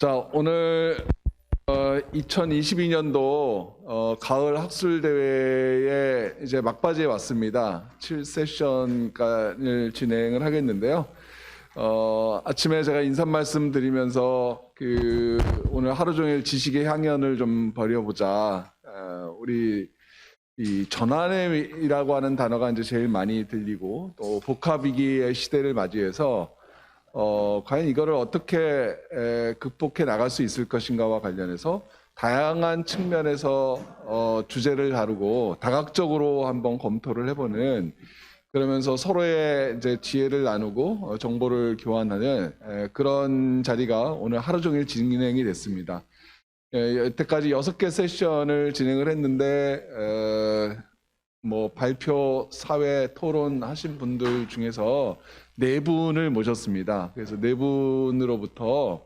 자, 오늘 2022년도 가을 학술 대회에 이제 막바지에 왔습니다. 7세션을 진행을 하겠는데요. 아침에 제가 인사 말씀 드리면서 오늘 하루 종일 지식의 향연을 좀 벌여보자. 우리 이 전환이라고 하는 단어가 이제 제일 많이 들리고 또 복합위기의 시대를 맞이해서 과연 이거를 어떻게 극복해 나갈 수 있을 것인가와 관련해서 다양한 측면에서 주제를 다루고 다각적으로 한번 검토를 해보는, 그러면서 서로의 이제 지혜를 나누고 정보를 교환하는 그런 자리가 오늘 하루 종일 진행이 됐습니다. 여태까지 6개 세션을 진행을 했는데 뭐 발표, 사회, 토론 하신 분들 중에서 4분을 모셨습니다. 그래서 4분으로부터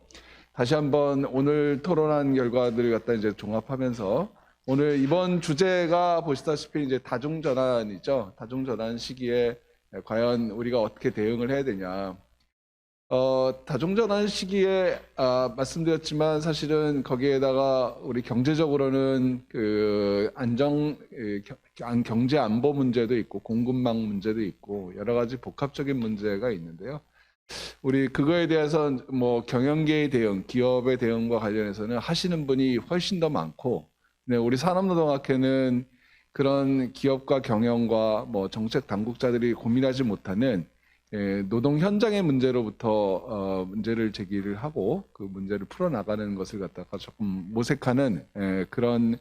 다시 한번 오늘 토론한 결과들을 갖다 이제 종합하면서 오늘 이번 주제가 보시다시피 이제 다중전환이죠. 다중전환 시기에 과연 우리가 어떻게 대응을 해야 되냐. 다중전환 시기에 말씀드렸지만 사실은 거기에다가 우리 경제적으로는 경제 안보 문제도 있고 공급망 문제도 있고 여러 가지 복합적인 문제가 있는데요. 우리 그거에 대해서 뭐 경영계의 대응, 기업의 대응과 관련해서는 하시는 분이 훨씬 더 많고, 네, 우리 산업노동학회는 그런 기업과 경영과 뭐 정책 당국자들이 고민하지 못하는 노동 현장의 문제로부터 문제를 제기를 하고 그 문제를 풀어나가는 것을 갖다가 조금 모색하는 그런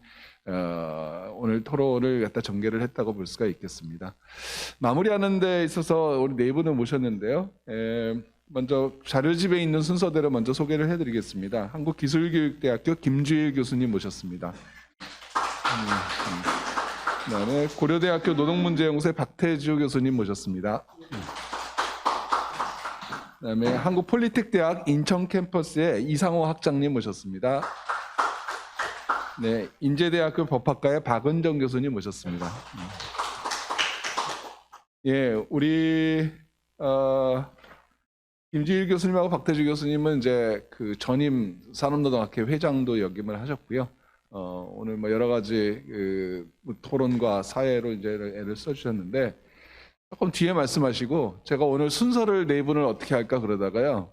오늘 토론을 갖다 전개를 했다고 볼 수가 있겠습니다. 마무리하는 데 있어서 우리 4분을 모셨는데요. 먼저 자료집에 있는 순서대로 먼저 소개를 해드리겠습니다. 한국기술교육대학교 김주일 교수님 모셨습니다. 그다음에 고려대학교 노동문제연구소의 박태주 교수님 모셨습니다. 그다음에 한국폴리텍대학 인천 캠퍼스의 이상호 학장님 모셨습니다. 네, 인제대학교 법학과의 박은정 교수님 모셨습니다. 예, 우리 김지일 교수님하고 박태주 교수님은 이제 그 전임 산업노동학회 회장도 역임을 하셨고요. 오늘 뭐 여러 가지 토론과 사회로 이제 애를 써주셨는데. 조금 뒤에 말씀하시고 제가 오늘 순서를 4분을 어떻게 할까 그러다가요,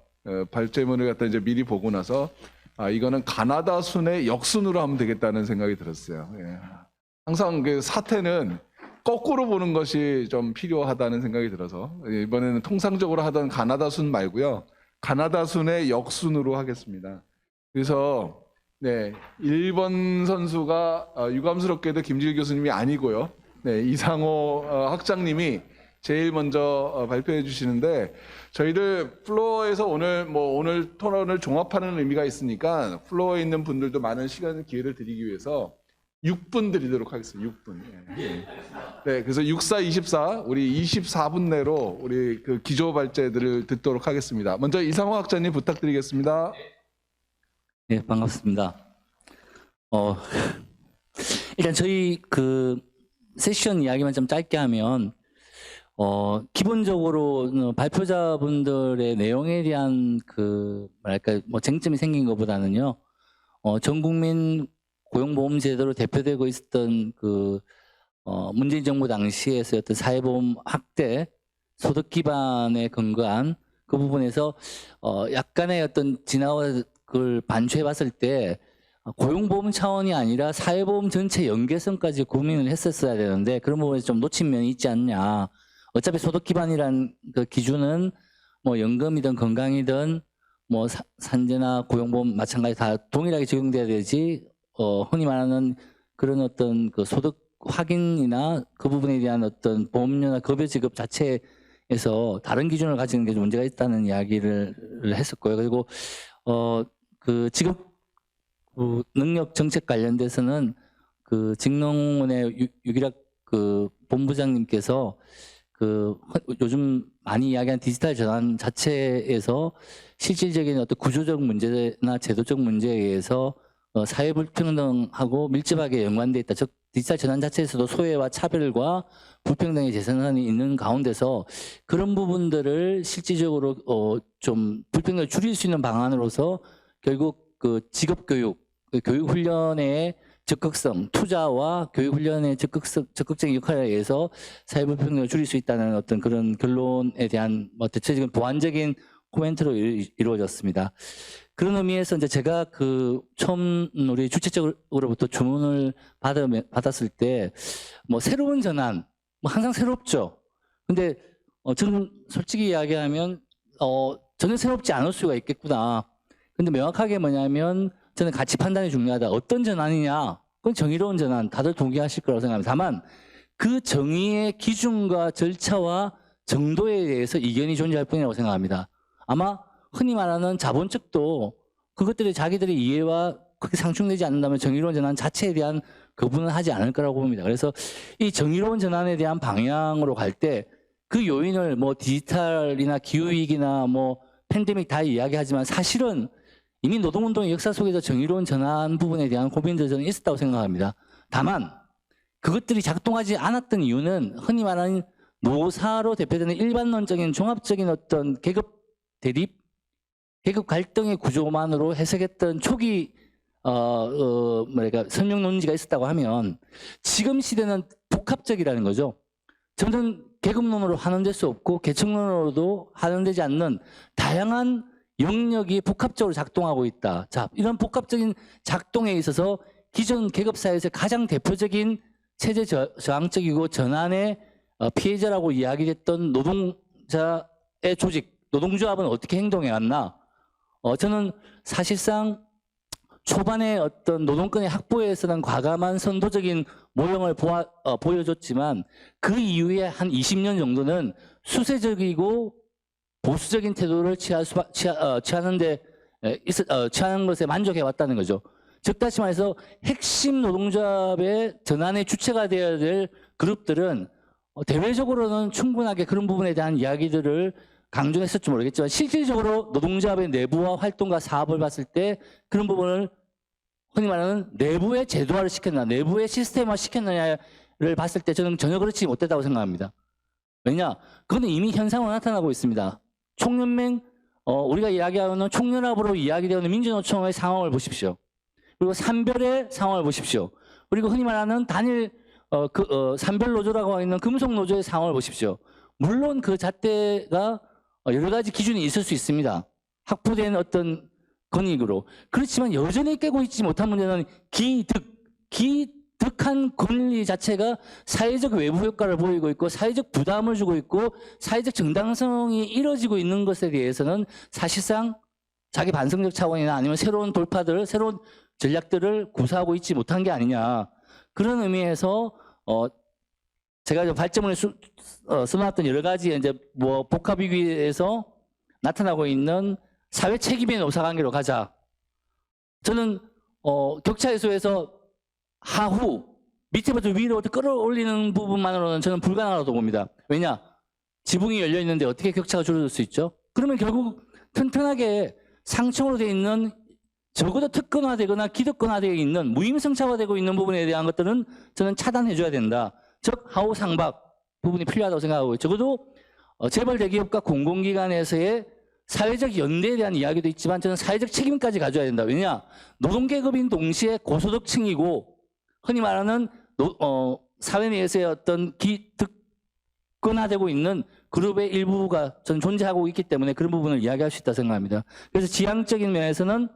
발제문을 갖다 이제 미리 보고 나서 이거는 가나다 순의 역순으로 하면 되겠다는 생각이 들었어요. 예. 항상 그 사태는 거꾸로 보는 것이 좀 필요하다는 생각이 들어서 이번에는 통상적으로 하던 가나다 순 말고요, 가나다 순의 역순으로 하겠습니다. 그래서 네, 1번 선수가 유감스럽게도 김지일 교수님이 아니고요, 네, 이상호 학장님이 제일 먼저 발표해 주시는데, 저희들 플로어에서 오늘 토론을 종합하는 의미가 있으니까 플로어에 있는 분들도 많은 시간 기회를 드리기 위해서 6분 드리도록 하겠습니다. 6분. 네, 그래서 64, 24 우리 24분 내로 우리 그 기조 발제들을 듣도록 하겠습니다. 먼저 이상호 학장님 부탁드리겠습니다. 네, 반갑습니다. 일단 저희 그 세션 이야기만 좀 짧게 하면, 기본적으로 발표자분들의 내용에 대한 뭐 쟁점이 생긴 것보다는요, 전 국민 고용보험제도로 대표되고 있었던 문재인 정부 당시에서 어떤 사회보험 확대, 소득 기반에 근거한 그 부분에서 약간의 어떤 진화를 반추해 봤을 때 고용보험 차원이 아니라 사회보험 전체 연계성까지 고민을 했었어야 되는데 그런 부분에서 좀 놓친 면이 있지 않냐. 어차피 소득 기반이란 그 기준은 뭐 연금이든 건강이든 뭐 산재나 고용보험 마찬가지 다 동일하게 적용돼야 되지, 흔히 말하는 그런 어떤 그 소득 확인이나 그 부분에 대한 어떤 보험료나 급여 지급 자체에서 다른 기준을 가지는 게 문제가 있다는 이야기를 했었고요. 그리고 그 직업 능력 정책 관련돼서는 그 직농원의 유기락 그 본부장님께서 요즘 많이 이야기한 디지털 전환 자체에서 실질적인 어떤 구조적 문제나 제도적 문제에 의해서 사회 불평등하고 밀접하게 연관돼 있다. 즉 디지털 전환 자체에서도 소외와 차별과 불평등의 재생산이 있는 가운데서 그런 부분들을 실질적으로 좀 불평등을 줄일 수 있는 방안으로서 결국 그 직업 교육, 그 교육 훈련의 적극성, 투자와 교육 훈련의 적극적인 역할에 의해서 사회 불평등을 줄일 수 있다는 어떤 그런 결론에 대한 뭐 대체적인 보완적인 코멘트로 이루어졌습니다. 그런 의미에서 이제 제가 그 처음 우리 주최 측으로부터 주문을 받았을 때 뭐 새로운 전환, 뭐 항상 새롭죠. 근데 저는 솔직히 이야기하면 전혀 새롭지 않을 수가 있겠구나. 근데 명확하게 뭐냐면 저는 가치 판단이 중요하다. 어떤 전환이냐? 그건 정의로운 전환. 다들 동의하실 거라고 생각합니다. 다만 그 정의의 기준과 절차와 정도에 대해서 이견이 존재할 뿐이라고 생각합니다. 아마 흔히 말하는 자본 측도 그것들이 자기들의 이해와 그렇게 상충되지 않는다면 정의로운 전환 자체에 대한 거부는 하지 않을 거라고 봅니다. 그래서 이 정의로운 전환에 대한 방향으로 갈 때 그 요인을 뭐 디지털이나 기후위기나 뭐 팬데믹 다 이야기하지만 사실은 이미 노동운동의 역사 속에서 정의로운 전환 부분에 대한 고민도 저는 있었다고 생각합니다. 다만 그것들이 작동하지 않았던 이유는 흔히 말하는 노사로 대표되는 일반론적인 종합적인 어떤 계급 대립, 계급 갈등의 구조만으로 해석했던 초기 설명 논지가 있었다고 하면 지금 시대는 복합적이라는 거죠. 저는 계급론으로 환원될 수 없고 계층론으로도 환원되지 않는 다양한 영역이 복합적으로 작동하고 있다. 자, 이런 복합적인 작동에 있어서 기존 계급사회에서 가장 대표적인 체제 저항적이고 전환의 피해자라고 이야기됐던 노동자의 조직, 노동조합은 어떻게 행동해 왔나? 저는 사실상 초반에 어떤 노동권의 확보에서는 과감한 선도적인 모형을 보여줬지만 그 이후에 한 20년 정도는 수세적이고 보수적인 태도를 취하는 것에 만족해 왔다는 거죠. 즉 다시 말해서 핵심 노동조합의 전환의 주체가 되어야 될 그룹들은 대외적으로는 충분하게 그런 부분에 대한 이야기들을 강조했을지 모르겠지만 실질적으로 노동조합의 내부와 활동과 사업을 봤을 때 그런 부분을 흔히 말하는 내부의 제도화를 시켰나 내부의 시스템화 시켰느냐를 봤을 때 저는 전혀 그렇지 못했다고 생각합니다. 왜냐? 그건 이미 현상으로 나타나고 있습니다. 총연맹, 우리가 이야기하는 총연합으로 이야기되는 민주노총의 상황을 보십시오. 그리고 산별의 상황을 보십시오. 그리고 흔히 말하는 단일 산별노조라고 하는 금속노조의 상황을 보십시오. 물론 그 잣대가 여러 가지 기준이 있을 수 있습니다. 확보된 어떤 권익으로. 그렇지만 여전히 깨고 있지 못한 문제는 기득한 권리 자체가 사회적 외부 효과를 보이고 있고 사회적 부담을 주고 있고 사회적 정당성이 이뤄지고 있는 것에 대해서는 사실상 자기 반성적 차원이나 아니면 새로운 돌파들, 새로운 전략들을 구사하고 있지 못한 게 아니냐. 그런 의미에서 제가 발전문에 써놨던 여러 가지 이제 뭐 복합위기에서 나타나고 있는 사회 책임의 노사관계로 가자. 저는 격차 해소에서 하후 밑에부터 위로 끌어올리는 부분만으로는 저는 불가능하다고 봅니다. 왜냐? 지붕이 열려 있는데 어떻게 격차가 줄어들 수 있죠? 그러면 결국 튼튼하게 상층으로 되어 있는 적어도 특권화되거나 기득권화되어 있는 무임승차화되고 있는 부분에 대한 것들은 저는 차단해줘야 된다. 즉 하우 상박 부분이 필요하다고 생각하고 적어도 재벌 대기업과 공공기관에서의 사회적 연대에 대한 이야기도 있지만 저는 사회적 책임까지 가져야 된다. 왜냐? 노동계급인 동시에 고소득층이고 흔히 말하는 사회 내에서의 어떤 기득권화되고 있는 그룹의 일부가 전 존재하고 있기 때문에 그런 부분을 이야기할 수 있다고 생각합니다. 그래서 지향적인 면에서는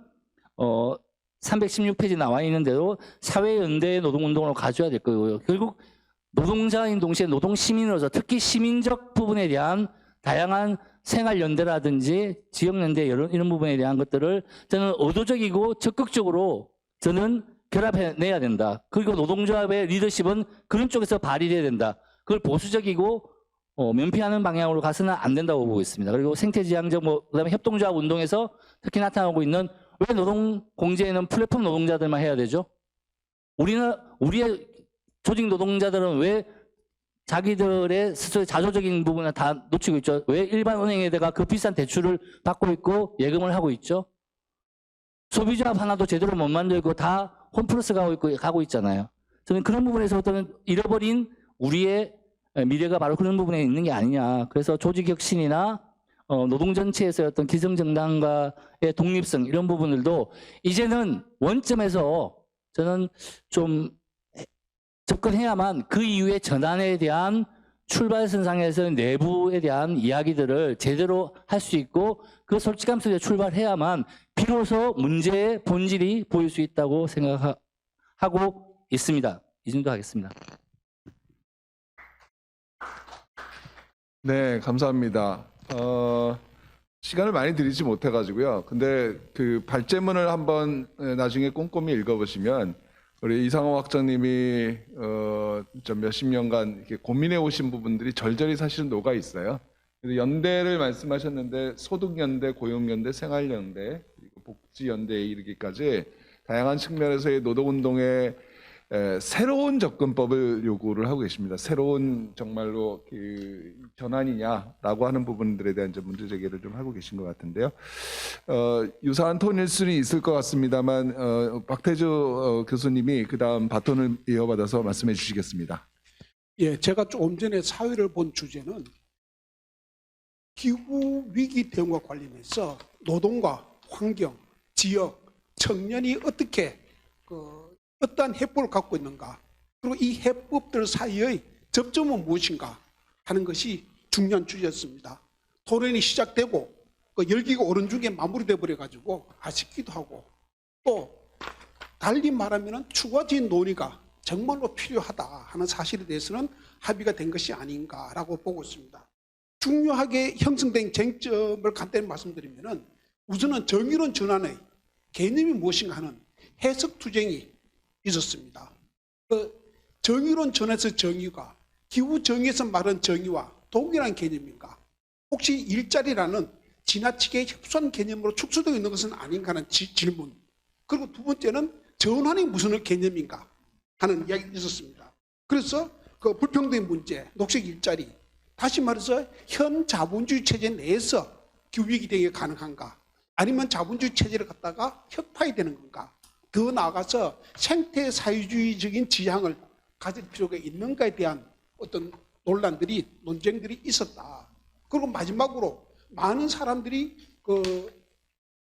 316페이지 나와 있는 대로 사회연대의 노동운동으로 가져야 될 거고요. 결국 노동자인 동시에 노동시민으로서 특히 시민적 부분에 대한 다양한 생활연대라든지 지역연대 이런 부분에 대한 것들을 저는 의도적이고 적극적으로 저는 결합해내야 된다. 그리고 노동조합의 리더십은 그런 쪽에서 발휘돼야 된다. 그걸 보수적이고 면피하는 방향으로 가서는 안 된다고 보고 있습니다. 그리고 생태지향적 그다음에 협동조합 운동에서 특히 나타나고 있는 왜 노동공제에는 플랫폼 노동자들만 해야 되죠? 우리의 조직 노동자들은 왜 자기들의 스스로의 자조적인 부분을 다 놓치고 있죠? 왜 일반 은행에다가 그 비싼 대출을 받고 있고 예금을 하고 있죠? 소비조합 하나도 제대로 못 만들고 다 홈플러스 가고 있잖아요. 저는 그런 부분에서부터는 잃어버린 우리의 미래가 바로 그런 부분에 있는 게 아니냐. 그래서 조직혁신이나 노동 전체에서의 어떤 기성정당과의 독립성 이런 부분들도 이제는 원점에서 저는 좀 접근해야만 그 이후에 전환에 대한 출발선상에서 내부에 대한 이야기들을 제대로 할 수 있고 그 솔직함 속에 출발해야만 비로소 문제의 본질이 보일 수 있다고 생각하고 있습니다. 이 정도 하겠습니다. 네, 감사합니다. 시간을 많이 드리지 못해가지고요. 근데 그 발제문을 한번 나중에 꼼꼼히 읽어보시면 우리 이상호 학장님이 좀 몇십 년간 이렇게 고민해 오신 부분들이 절절히 사실은 녹아 있어요. 그래서 연대를 말씀하셨는데 소득연대, 고용연대, 생활연대, 그리고 복지연대에 이르기까지 다양한 측면에서의 노동운동의 새로운 접근법을 요구를 하고 계십니다. 새로운 정말로 그 전환이냐라고 하는 부분들에 대한 좀 문제 제기를 좀 하고 계신 것 같은데요. 유사한 톤일 수는 있을 것 같습니다만 박태주 교수님이 그다음 바톤을 이어받아서 말씀해 주시겠습니다. 예, 제가 조금 전에 사회를 본 주제는 기후 위기 대응과 관련해서 노동과 환경, 지역, 청년이 어떻게 어떠한 해법을 갖고 있는가, 그리고 이 해법들 사이의 접점은 무엇인가 하는 것이 중요한 주제였습니다. 토론이 시작되고 열기가 오른 중에 마무리돼 버려가지고 아쉽기도 하고, 또 달리 말하면 추가적인 논의가 정말로 필요하다 하는 사실에 대해서는 합의가 된 것이 아닌가라고 보고 있습니다. 중요하게 형성된 쟁점을 간단히 말씀드리면 우선은 정의론 전환의 개념이 무엇인가 하는 해석 투쟁이 있었습니다. 정의론 전에서 정의가 기후 정의에서 말하는 정의와 동일한 개념인가? 혹시 일자리라는 지나치게 협소한 개념으로 축소되어 있는 것은 아닌가 하는 질문. 그리고 두 번째는 전환이 무슨 개념인가 하는 이야기가 있었습니다. 그래서 그 불평등 문제, 녹색 일자리, 다시 말해서 현 자본주의 체제 내에서 기후위기 대응이 가능한가? 아니면 자본주의 체제를 갖다가 혁파해되는 건가? 더 나아가서 생태 사회주의적인 지향을 가질 필요가 있는가에 대한 어떤 논란들이, 논쟁들이 있었다. 그리고 마지막으로 많은 사람들이 그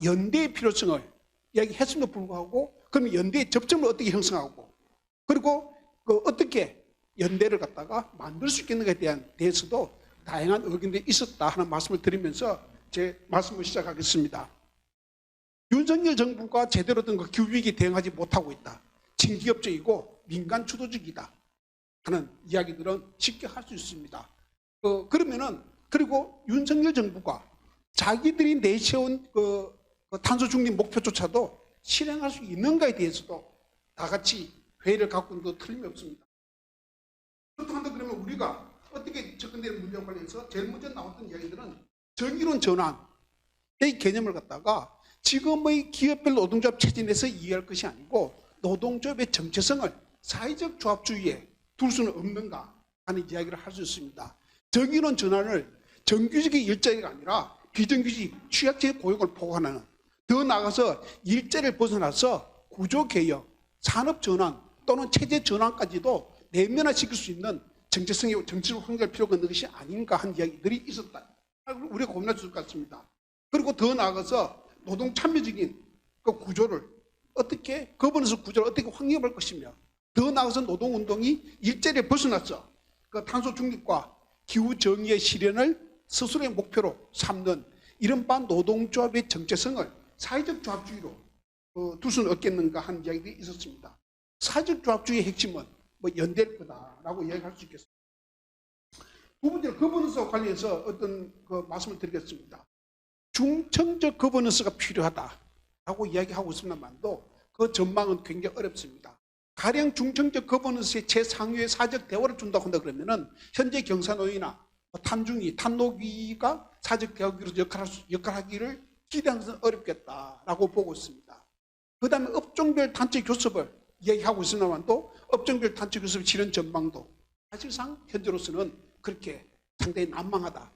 연대의 필요성을 이야기했음에도 불구하고, 그럼 연대의 접점을 어떻게 형성하고, 그리고 어떻게 연대를 갖다가 만들 수 있겠는가에 대해서도 다양한 의견들이 있었다 하는 말씀을 드리면서 제 말씀을 시작하겠습니다. 윤석열 정부가 제대로 된 기후위기 대응하지 못하고 있다. 친기업적이고 민간 주도적이다 하는 이야기들은 쉽게 할 수 있습니다. 그리고 윤석열 정부가 자기들이 내세운 탄소 중립 목표조차도 실행할 수 있는가에 대해서도 다 같이 회의를 갖고 있는 것 틀림이 없습니다. 그렇다고 그러면 우리가 어떻게 접근되는 문제와 관련해서 제일 먼저 나왔던 이야기들은 정의론 전환의 개념을 갖다가 지금의 기업별 노동조합 체제 내에서 이해할 것이 아니고 노동조합의 정체성을 사회적 조합주의에 둘 수는 없는가 하는 이야기를 할 수 있습니다. 정의론 전환을 정규직의 일자리가 아니라 비정규직, 취약계의 고용을 포괄하는, 더 나아가서 일자리를 벗어나서 구조개혁, 산업전환 또는 체제 전환까지도 내면화시킬 수 있는 정체성의 정치적 환경을 필요가 있는 것이 아닌가 하는 이야기들이 있었다. 우리가 고민할 수 있을 것 같습니다. 그리고 더 나아가서 노동 참여적인 그 구조를 어떻게 거버넌스 구조를 어떻게 확립할 것이며, 더 나아가서 노동운동이 일자리에 벗어나서 그 탄소 중립과 기후 정의의 실현을 스스로의 목표로 삼는 이른바 노동조합의 정체성을 사회적 조합주의로 둘 수는 없겠는가 하는 이야기들이 있었습니다. 사회적 조합주의의 핵심은 연대일 거다라고 이야기할 수 있겠습니다. 두 번째로 거버넌스와 관련해서 어떤 말씀을 드리겠습니다. 중층적 거버넌스가 필요하다라고 이야기하고 있습니다만도 그 전망은 굉장히 어렵습니다. 가령 중층적 거버넌스의 최상위의 사적 대화를 준다고 한다 그러면은 현재 경사노위나 탐중위, 탐노위가 사적 대화기로 역할하기를 기대하는 것은 어렵겠다라고 보고 있습니다. 그 다음에 업종별 단체 교섭을 이야기하고 있습니다만도 업종별 단체 교섭 실현 전망도 사실상 현재로서는 그렇게 상당히 난망하다.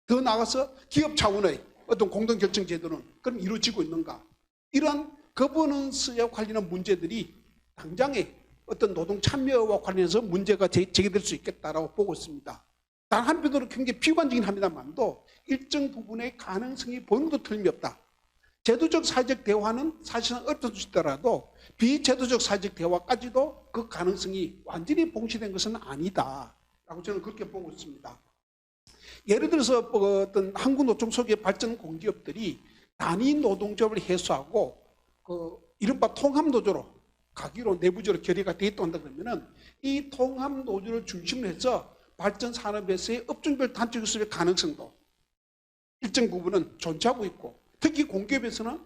더 나아가서 기업 차원의 어떤 공동결정 제도는 그럼 이루어지고 있는가? 이러한 거버넌스와 관련한 문제들이 당장에 어떤 노동 참여와 관련해서 문제가 제기될 수 있겠다라고 보고 있습니다. 단 한편으로 굉장히 비관적이긴 합니다만도 일정 부분의 가능성이 보는 것도 틀림없다. 제도적 사회적 대화는 사실상 어렵다 주시더라도 비제도적 사회적 대화까지도 그 가능성이 완전히 봉쇄된 것은 아니다라고 저는 그렇게 보고 있습니다. 예를 들어서 어떤 한국 노총 소기의 발전 공기업들이 단위 노동조합을 해소하고 이른바 통합노조로 가기로 내부적으로 결의가 돼 있다고 한다 그러면은 이 통합노조를 중심으로 해서 발전 산업에서의 업종별 단체 교섭의 가능성도 일정 부분은 존재하고 있고, 특히 공기업에서는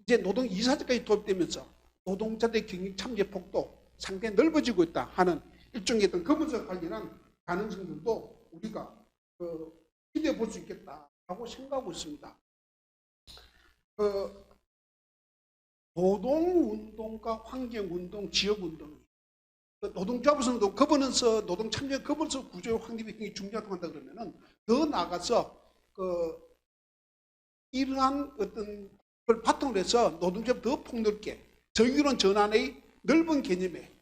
이제 노동 이사제까지 도입되면서 노동자들의 경영 참여 폭도 상당히 넓어지고 있다 하는 일종의 어떤 검은색 관련한 가능성들도 우리가 기대해 볼 수 있겠다라고 생각하고 있습니다. 노동운동과 환경운동, 지역운동, 노동조합에서도 거버넌스, 노동 참여 거버넌스 구조의 확립이 굉장히 중요하다고 한다 그러면은 더 나아가서 이러한 어떤 걸 바탕으로 해서 노동조합 더 폭넓게 정의로운 전환의 넓은 개념에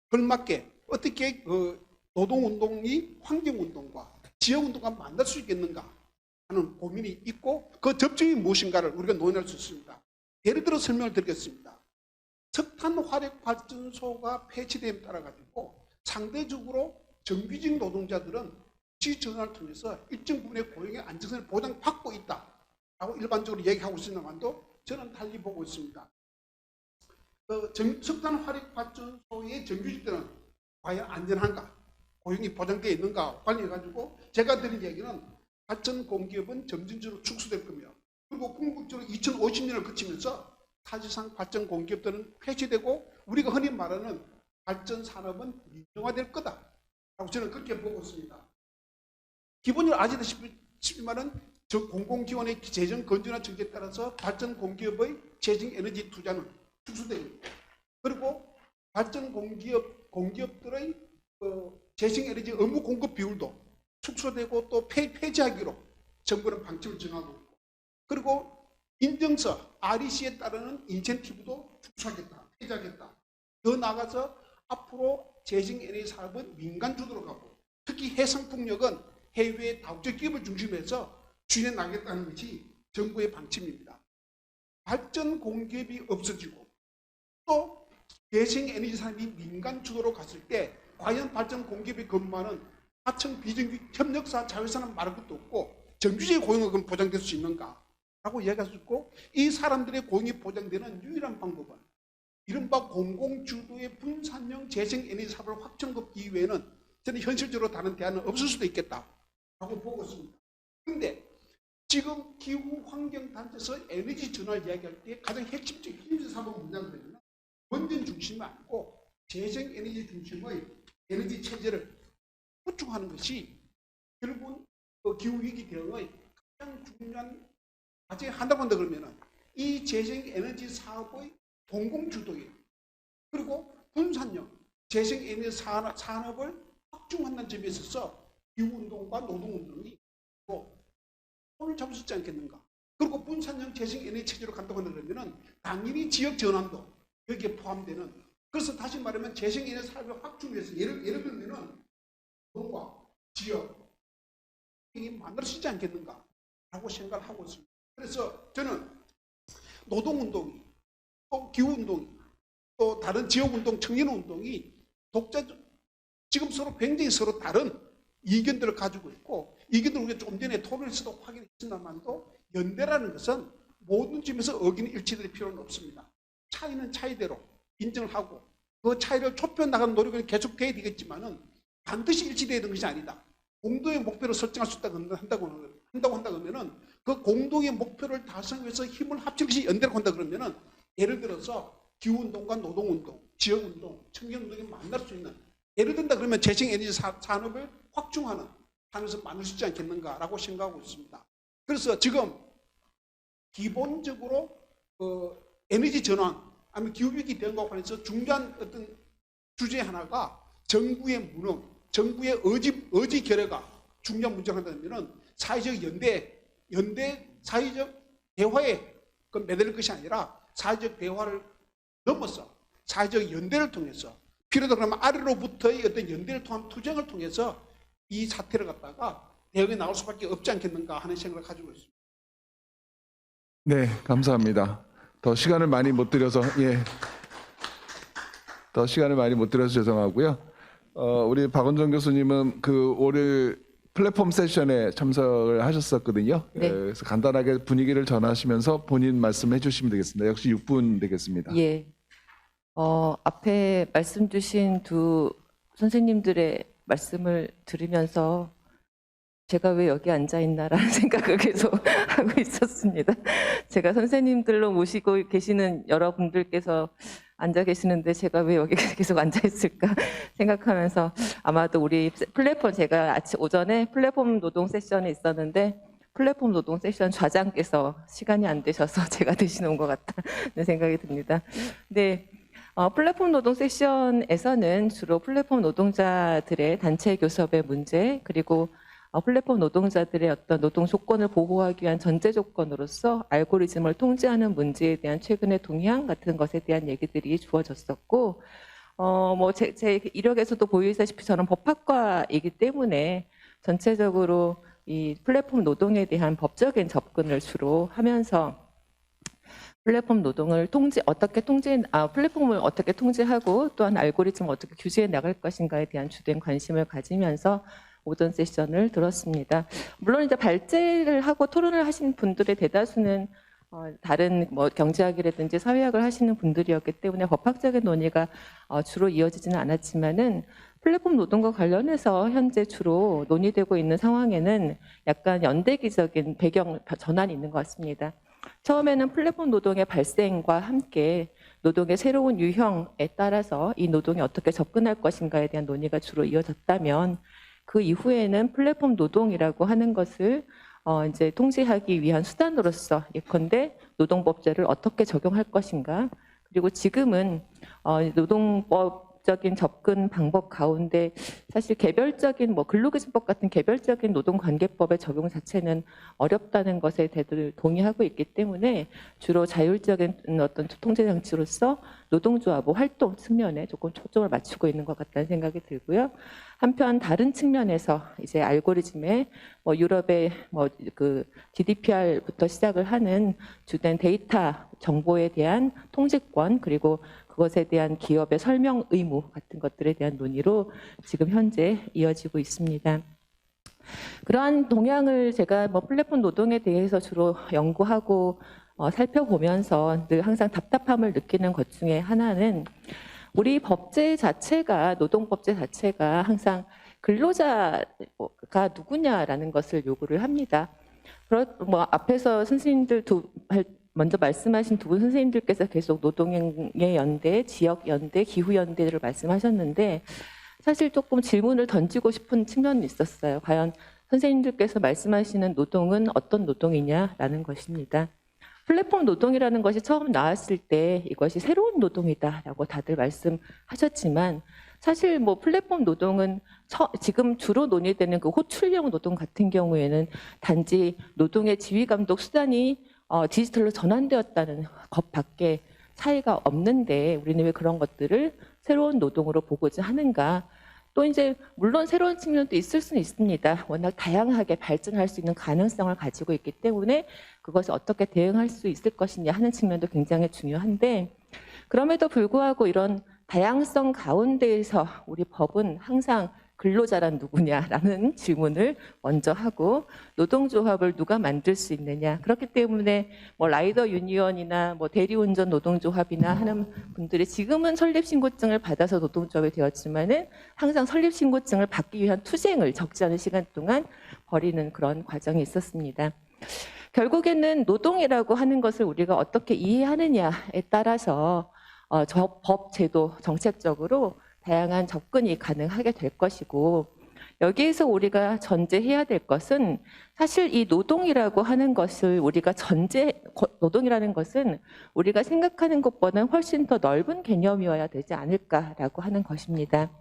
걸맞게 어떻게 노동운동이 환경운동과 지역운동과 만날 수 있겠는가 하는 고민이 있고, 그 접점이 무엇인가를 우리가 논의할 수 있습니다. 예를 들어 설명을 드리겠습니다. 석탄 화력 발전소가 폐지됨에 따라 가지고 상대적으로 정규직 노동자들은 지전환을 통해서 일정 부분의 고용의 안정성을 보장받고 있다라고 일반적으로 얘기하고 있습니다만도 저는 달리 보고 있습니다. 석탄 화력 발전소의 정규직들은 과연 안전한가, 고용이 보장되어 있는가 관련해 가지고 제가 드린 얘기는 발전 공기업은 점진적으로 축소될 거며, 그리고 궁극적으로 2050년을 거치면서 사실상 발전 공기업들은 폐지되고 우리가 흔히 말하는 발전 산업은 민영화될 거다라고 저는 그렇게 보고 있습니다. 기본적으로 아시다시피만은 공공기관의 재정 건전화 정책에 따라서 발전 공기업의 재정 에너지 투자는 축소됩니다. 그리고 발전 공기업들의 재생 에너지 업무 공급 비율도 축소되고 또 폐지하기로 정부는 방침을 정하고 있고, 그리고 인증서 REC에 따르는 인센티브도 축소하겠다, 폐지하겠다. 더 나아가서 앞으로 재생 에너지 산업은 민간 주도로 가고, 특히 해상풍력은 해외 다국적 기업을 중심으로 해서 추진해 나가겠다는 것이 정부의 방침입니다. 발전 공기업이 없어지고 또 재생 에너지 산업이 민간 주도로 갔을 때 과연 발전 공기업이 근무하는 하청 비정규 협력사 자회사는 말할 것도 없고 정규직의 고용은 보장될 수 있는가 라고 이야기할 수 있고, 이 사람들의 고용이 보장되는 유일한 방법은 이른바 공공주도의 분산형 재생에너지 사업을 확충하는 것 이외에는 저는 현실적으로 다른 대안은 없을 수도 있겠다라고 보고 있습니다. 그런데 지금 기후 환경 단체에서 에너지 전환을 이야기할 때 가장 핵심적인 힘든 사업 문제는 원전 중심이 아니고 재생에너지 중심의 에너지 체제를 구축하는 것이 결국은 기후위기 대응의 가장 중요한 과제에 한다고 한다 그러면은 이 재생에너지 사업의 공공주도에, 그리고 분산형 재생에너지 산업을 확충한다는 점에 있어서 기후운동과 노동운동이 손을 잡을 수 있지 않겠는가. 그리고 분산형 재생에너지 체제로 간다고 한다 그러면은 당연히 지역 전환도 여기에 포함되는, 그래서 다시 말하면 재생에너지 사업을 확충해서 예를 들면은 노동과 지역이 만들 수 있지 않겠는가라고 생각을 하고 있습니다. 그래서 저는 노동운동이 또 기후운동이 또 다른 지역운동, 청년운동이 지금 서로 다른 이견들을 가지고 있고, 이견들을 우리가 조금 전에 토론에서도 확인했습니다만도 연대라는 것은 모든 점에서 의견이 일치될 필요는 없습니다. 차이는 차이대로 인정을 하고 그 차이를 좁혀 나가는 노력은 계속돼야 되겠지만은 반드시 일치되는 것이 아니다. 공동의 목표를 설정할 수 한다고 한다면은 그 공동의 목표를 달성하기 위해서 힘을 합치는 것이 연대라고 한다 그러면은, 예를 들어서 기후운동과 노동운동, 지역운동, 청년운동이 만날 수 있는, 예를 든다 그러면 재생에너지 산업을 확충하는 하면서 만들 수 있지 않겠는가라고 생각하고 있습니다. 그래서 지금 기본적으로 에너지 전환 아니면 기후위기 대응과 관련해서 중요한 어떤 주제 하나가 정부의 무능, 정부의 의지 결여가 중요한 문제가 한다면은 사회적 연대 사회적 대화에 매달릴 것이 아니라 사회적 대화를 넘어서 사회적 연대를 통해서, 필요하다 그러면 아래로부터의 어떤 연대를 통한 투쟁을 통해서 이 사태를 갖다가 대응에 나올 수밖에 없지 않겠는가 하는 생각을 가지고 있습니다. 네, 감사합니다. 더 시간을 많이 못 드려서 더 시간을 많이 못 드려서 죄송하고요. 우리 박원정 교수님은 그 월요일 플랫폼 세션에 참석을 하셨었거든요. 네. 그래서 간단하게 분위기를 전하시면서 본인 말씀해 주시면 되겠습니다. 역시 6분 되겠습니다. 예. 앞에 말씀 주신 두 선생님들의 말씀을 들으면서 제가 왜 여기 앉아 있나라는 생각을 계속 하고 있었습니다. 제가 선생님들로 모시고 계시는 여러분들께서 앉아 계시는데 제가 왜 여기 계속 앉아 있을까 생각하면서 아마도 우리 플랫폼 제가 오전에 플랫폼 노동 세션에 있었는데 플랫폼 노동 세션 좌장께서 시간이 안 되셔서 제가 대신 온 것 같다는 생각이 듭니다. 네. 플랫폼 노동 세션에서는 주로 플랫폼 노동자들의 단체 교섭의 문제 그리고 플랫폼 노동자들의 어떤 노동 조건을 보호하기 위한 전제 조건으로서 알고리즘을 통제하는 문제에 대한 최근의 동향 같은 것에 대한 얘기들이 주어졌었고, 제 이력에서도 보이다시피 저는 법학과이기 때문에 전체적으로 이 플랫폼 노동에 대한 법적인 접근을 주로 하면서 플랫폼 노동을 플랫폼을 어떻게 통제하고 또한 알고리즘을 어떻게 규제해 나갈 것인가에 대한 주된 관심을 가지면서 오전 세션을 들었습니다. 물론 이제 발제를 하고 토론을 하신 분들의 대다수는 다른 경제학이라든지 사회학을 하시는 분들이었기 때문에 법학적인 논의가 주로 이어지지는 않았지만은 플랫폼 노동과 관련해서 현재 주로 논의되고 있는 상황에는 약간 연대기적인 배경 전환이 있는 것 같습니다. 처음에는 플랫폼 노동의 발생과 함께 노동의 새로운 유형에 따라서 이 노동에 어떻게 접근할 것인가에 대한 논의가 주로 이어졌다면 그 이후에는 플랫폼 노동이라고 하는 것을 이제 통제하기 위한 수단으로서 예컨대 노동법제를 어떻게 적용할 것인가 그리고 지금은 노동법적인 접근 방법 가운데 사실 개별적인 근로기준법 같은 개별적인 노동관계법의 적용 자체는 어렵다는 것에 대들 동의하고 있기 때문에 주로 자율적인 어떤 통제 장치로서 노동조합 활동 측면에 조금 초점을 맞추고 있는 것 같다는 생각이 들고요. 한편 다른 측면에서 이제 알고리즘에 유럽의 그 GDPR부터 시작을 하는 주된 데이터 정보에 대한 통제권 그리고 그것에 대한 기업의 설명 의무 같은 것들에 대한 논의로 지금 현재 이어지고 있습니다. 그러한 동향을 제가 플랫폼 노동에 대해서 주로 연구하고 살펴보면서 늘 항상 답답함을 느끼는 것 중에 하나는 우리 법제 자체가 노동법제 자체가 항상 근로자가 누구냐라는 것을 요구를 합니다. 앞에서 선생님들 먼저 말씀하신 두 분 선생님들께서 계속 노동의 연대, 지역 연대, 기후 연대를 말씀하셨는데 사실 조금 질문을 던지고 싶은 측면이 있었어요. 과연 선생님들께서 말씀하시는 노동은 어떤 노동이냐라는 것입니다. 플랫폼 노동이라는 것이 처음 나왔을 때 이것이 새로운 노동이다라고 다들 말씀하셨지만 사실 플랫폼 노동은 지금 주로 논의되는 그 호출형 노동 같은 경우에는 단지 노동의 지휘 감독 수단이 디지털로 전환되었다는 것밖에 차이가 없는데 우리는 왜 그런 것들을 새로운 노동으로 보고자 하는가? 또 이제 물론 새로운 측면도 있을 수는 있습니다. 워낙 다양하게 발전할 수 있는 가능성을 가지고 있기 때문에 그것을 어떻게 대응할 수 있을 것이냐 하는 측면도 굉장히 중요한데 그럼에도 불구하고 이런 다양성 가운데에서 우리 법은 항상 근로자란 누구냐라는 질문을 먼저 하고 노동조합을 누가 만들 수 있느냐. 그렇기 때문에 라이더 유니언이나 대리운전 노동조합이나 하는 분들이 지금은 설립신고증을 받아서 노동조합이 되었지만은 항상 설립신고증을 받기 위한 투쟁을 적지 않은 시간 동안 벌이는 그런 과정이 있었습니다. 결국에는 노동이라고 하는 것을 우리가 어떻게 이해하느냐에 따라서 법, 제도, 정책적으로 다양한 접근이 가능하게 될 것이고 여기에서 우리가 전제해야 될 것은 사실 이 노동이라고 하는 것을 우리가 노동이라는 것은 우리가 생각하는 것보다는 훨씬 더 넓은 개념이어야 되지 않을까라고 하는 것입니다.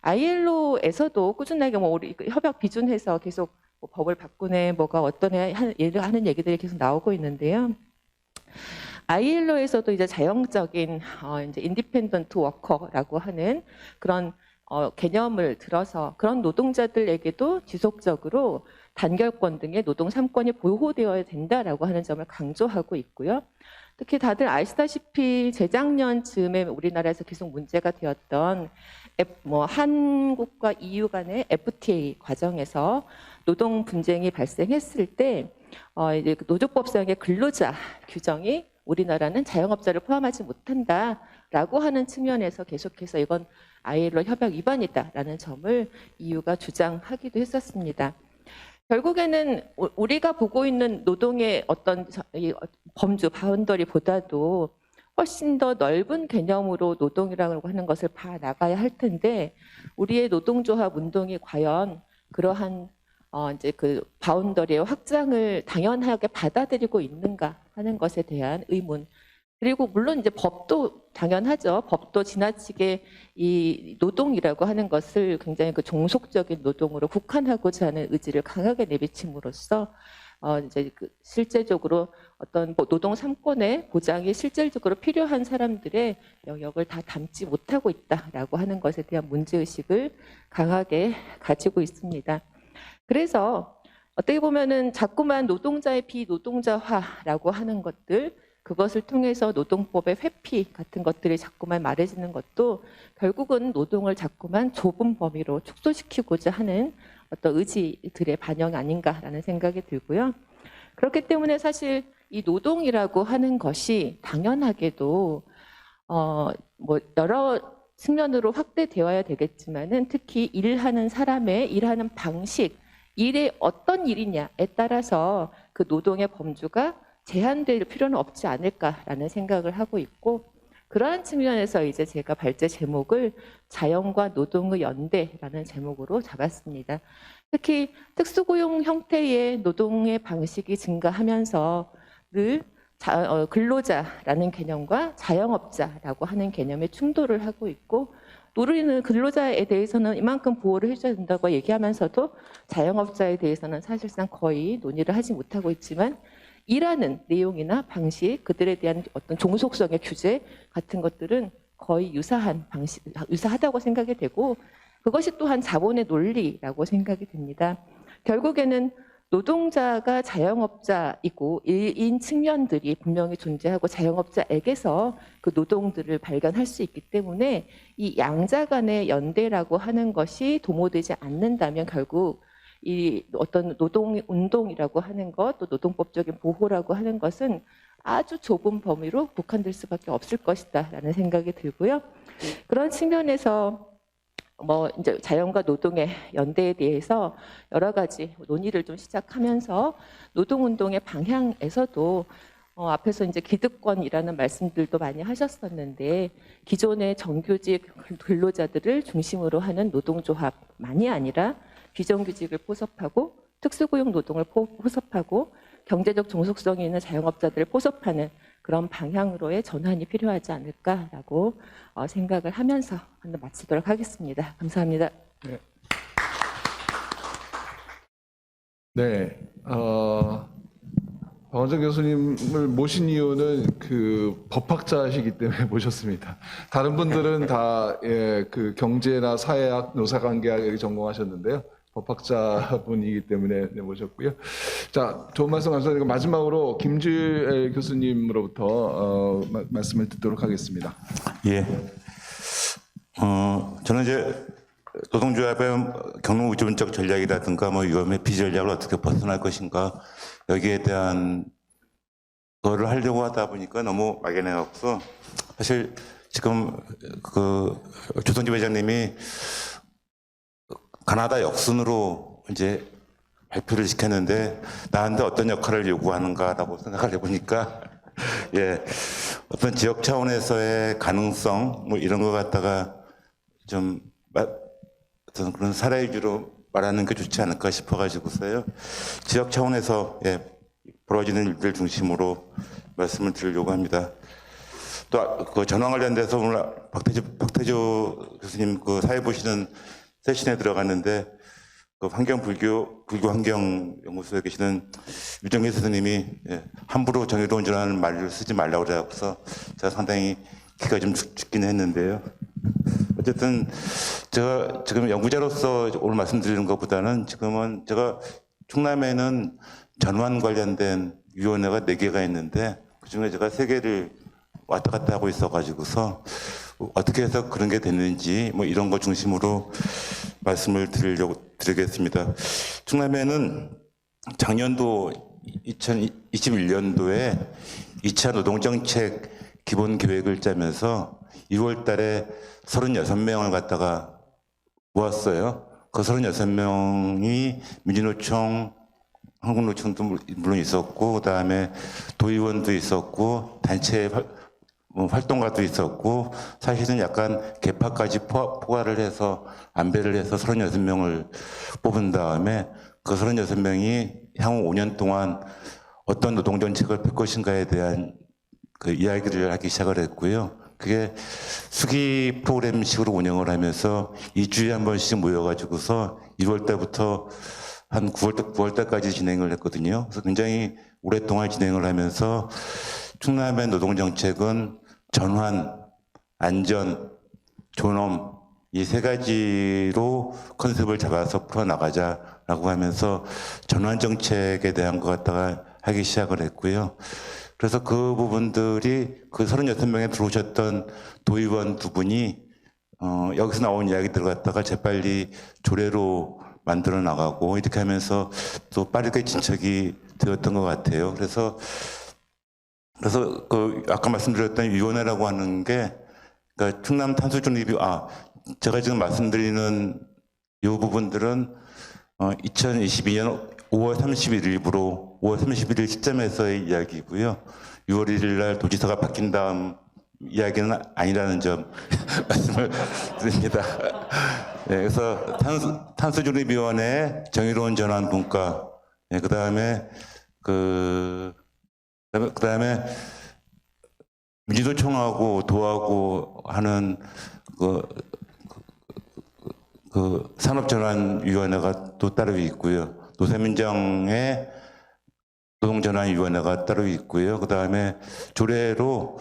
ILO에서도 꾸준하게 우리 협약 비준해서 계속 법을 바꾸네 어떠네 하는 얘기들이 계속 나오고 있는데요. ILO에서도 이제 자영적인 이제 인디펜던트 워커라고 하는 그런 개념을 들어서 그런 노동자들에게도 지속적으로 단결권 등의 노동 3권이 보호되어야 된다라고 하는 점을 강조하고 있고요. 특히 다들 아시다시피 재작년 즈음에 우리나라에서 계속 문제가 되었던 한국과 EU 간의 FTA 과정에서 노동 분쟁이 발생했을 때 이제 노조법상의 근로자 규정이 우리나라는 자영업자를 포함하지 못한다라고 하는 측면에서 계속해서 이건 ILO 협약 위반이다라는 점을 EU가 주장하기도 했었습니다. 결국에는 우리가 보고 있는 노동의 어떤 범주, 바운더리보다도 훨씬 더 넓은 개념으로 노동이라고 하는 것을 봐 나가야 할 텐데 우리의 노동조합 운동이 과연 그러한 이제 그 바운더리의 확장을 당연하게 받아들이고 있는가 하는 것에 대한 의문. 그리고 물론 이제 법도 당연하죠. 법도 지나치게 이 노동이라고 하는 것을 굉장히 그 종속적인 노동으로 국한하고자 하는 의지를 강하게 내비침으로써 이제 그 실제적으로 어떤 노동 3권의 보장이 실질적으로 필요한 사람들의 영역을 다 담지 못하고 있다라고 하는 것에 대한 문제의식을 강하게 가지고 있습니다. 그래서 어떻게 보면은 자꾸만 노동자의 비노동자화라고 하는 것들, 그것을 통해서 노동법의 회피 같은 것들이 자꾸만 말해지는 것도 결국은 노동을 자꾸만 좁은 범위로 축소시키고자 하는 어떤 의지들의 반영 아닌가라는 생각이 들고요. 그렇기 때문에 사실 이 노동이라고 하는 것이 당연하게도 뭐 여러 측면으로 확대되어야 되겠지만은 특히 일하는 사람의 일하는 방식, 일이 어떤 일이냐에 따라서 그 노동의 범주가 제한될 필요는 없지 않을까라는 생각을 하고 있고, 그러한 측면에서 이제 제가 발제 제목을 자연과 노동의 연대라는 제목으로 잡았습니다. 특히 특수고용 형태의 노동의 방식이 증가하면서 늘 근로자라는 개념과 자영업자라고 하는 개념의 충돌을 하고 있고, 우리는 근로자에 대해서는 이만큼 보호를 해줘야 된다고 얘기하면서도 자영업자에 대해서는 사실상 거의 논의를 하지 못하고 있지만 일하는 내용이나 방식, 그들에 대한 어떤 종속성의 규제 같은 것들은 거의 유사하다고 생각이 되고, 그것이 또한 자본의 논리라고 생각이 됩니다. 결국에는 노동자가 자영업자이고 일인 측면들이 분명히 존재하고 자영업자에게서 그 노동들을 발견할 수 있기 때문에 이 양자 간의 연대라고 하는 것이 도모되지 않는다면 결국 이 어떤 노동 운동이라고 하는 것, 또 노동법적인 보호라고 하는 것은 아주 좁은 범위로 국한될 수밖에 없을 것이다라는 생각이 들고요. 그런 측면에서 뭐 이제 자연과 노동의 연대에 대해서 여러 가지 논의를 좀 시작하면서 노동운동의 방향에서도 앞에서 이제 기득권이라는 말씀들도 많이 하셨었는데, 기존의 정규직 근로자들을 중심으로 하는 노동조합만이 아니라 비정규직을 포섭하고 특수고용 노동을 포섭하고 경제적 종속성이 있는 자영업자들을 포섭하는 그런 방향으로의 전환이 필요하지 않을까라고 생각을 하면서 한번 마치도록 하겠습니다. 감사합니다. 네. 박원정 교수님을 모신 이유는 그 법학자시기 때문에 모셨습니다. 다른 분들은 다 그 경제나 사회학, 노사관계학 여기 전공하셨는데요. 법학자분이기 때문에 모셨고요. 자, 좋은 말씀 감사드리고 마지막으로 김주일 교수님으로부터 말씀을 듣도록 하겠습니다. 예. 저는 이제 노동조합의 경영의존적 전략이라든가 뭐 위험의 비전략을 어떻게 벗어날 것인가, 여기에 대한 거를 하려고 하다 보니까 너무 막연해갖고, 사실 지금 그 조성진 회장님이 가나다 역순으로 이제 발표를 시켰는데 나한테 어떤 역할을 요구하는가라고 생각을 해보니까 예, 어떤 지역 차원에서의 가능성 뭐 이런 거 갖다가 좀 어떤 그런 사례 위주로 말하는 게 좋지 않을까 싶어가지고서요. 지역 차원에서 예, 벌어지는 일들 중심으로 말씀을 드리려고 합니다. 또 그 전환 관련돼서 오늘 박태조 교수님 그 사회 보시는 세션에 들어갔는데 그 불교 환경 연구소에 계시는 유정희 선생님이 예, 함부로 정의로운 전환을 말을 쓰지 말라고 그래서 제가 상당히 기가 좀 죽긴 했는데요. 어쨌든 제가 지금 연구자로서 오늘 말씀드리는 것보다는 지금은 제가 충남에는 전환 관련된 위원회가 4개가 있는데 그중에 제가 3개를 왔다 갔다 하고 있어가지고서 어떻게 해서 그런 게 됐는지 뭐 이런 거 중심으로 말씀을 드리겠습니다. 충남에는 작년도 2021년도에 2차 노동정책 기본 계획을 짜면서 2월 달에 36명을 갖다가 모았어요. 그 36명이 민주노총, 한국노총도 물론 있었고, 그 다음에 도의원도 있었고, 단체 활동가도 있었고, 사실은 약간 개파까지 포괄을 해서 안배를 해서 36명을 뽑은 다음에 그 36명이 향후 5년 동안 어떤 노동정책을 펼 것인가에 대한 그 이야기를 하기 시작을 했고요. 그게 수기 프로그램식으로 운영을 하면서 2주에 한 번씩 모여가지고서 1월 달부터 한 9월 달까지 진행을 했거든요. 그래서 굉장히 오랫동안 진행을 하면서 충남의 노동정책은 전환, 안전, 존엄 이 3가지로 컨셉을 잡아서 풀어나가자라고 하면서 전환 정책에 대한 것 갖다가 하기 시작을 했고요. 그래서 그 부분들이 그 36명에 들어오셨던 도의원 2분이 여기서 나온 이야기들 갖다가 재빨리 조례로 만들어 나가고 이렇게 하면서 또 빠르게 진척이 되었던 것 같아요. 그래서 그 아까 말씀드렸던 위원회라고 하는 게 그러니까 충남 탄소 중립이 제가 지금 말씀드리는 이 부분들은 2022년 5월 31일부로 5월 31일 시점에서의 이야기고요. 6월 1일 날 도지사가 바뀐 다음 이야기는 아니라는 점 말씀을 드립니다. 네, 그래서 탄소중립위원회 정의로운 전환 분과, 네, 그다음에 민주노총하고 도하고 하는 그 산업전환위원회가 또 따로 있고요. 노사민정의 노동전환위원회가 따로 있고요. 그 다음에 조례로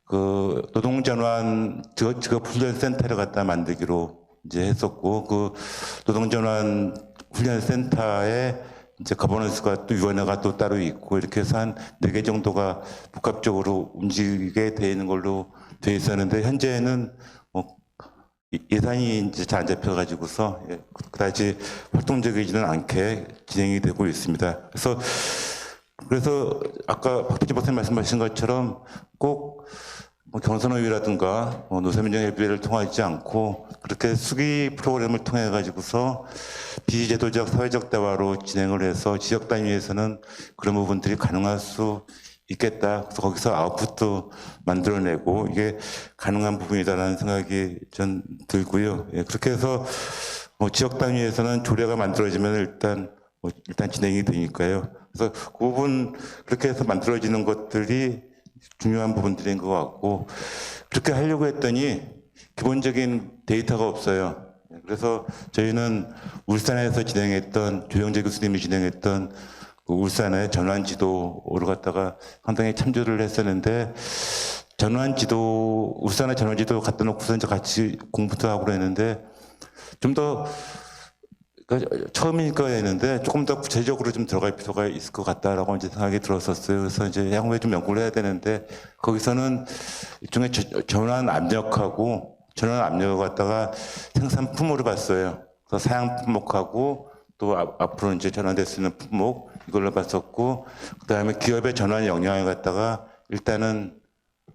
그 노동전환 직업훈련센터를 갖다 만들기로 이제 했었고, 그 노동전환 훈련센터에 이제 거버넌스가 또 위원회가 또 따로 있고 이렇게 해서 한 4개 정도가 복합적으로 움직이게 돼 있는 걸로 돼 있었는데 현재는 예산이 이제 잘 안 잡혀가지고서 그다지 활동적이지는 않게 진행이 되고 있습니다. 그래서 아까 박대진 박사님 말씀하신 것처럼 꼭 경선의회라든가 노사민정협의회를 통하지 않고 그렇게 수기 프로그램을 통해 가지고서 비제도적 사회적 대화로 진행을 해서 지역 단위에서는 그런 부분들이 가능할 수 있겠다. 그래서 거기서 아웃풋도 만들어내고 이게 가능한 부분이다라는 생각이 전 들고요. 예, 그렇게 해서 지역 단위에서는 조례가 만들어지면 일단 진행이 되니까요. 그래서 그 부분 그렇게 해서 만들어지는 것들이 중요한 부분들인 것 같고 그렇게 하려고 했더니 기본적인 데이터가 없어요. 그래서 저희는 울산에서 진행했던 조영재 교수님이 진행했던 그 울산의 전환지도를 갖다가 상당히 참조를 했었는데 울산의 전환지도 갖다 놓고서 이제 같이 공부도 하고 그랬는데 좀 더 처음이니까 했는데 조금 더 구체적으로 좀 들어갈 필요가 있을 것 같다라고 이제 생각이 들었었어요. 그래서 이제 향후에 좀 연구를 해야 되는데 거기서는 일종의 전환 압력을 갖다가 생산품으로 봤어요. 그래서 사양 품목하고 또 앞으로 이제 전환될 수 있는 품목 이걸로 봤었고 그다음에 기업의 전환 영향을 갖다가 일단은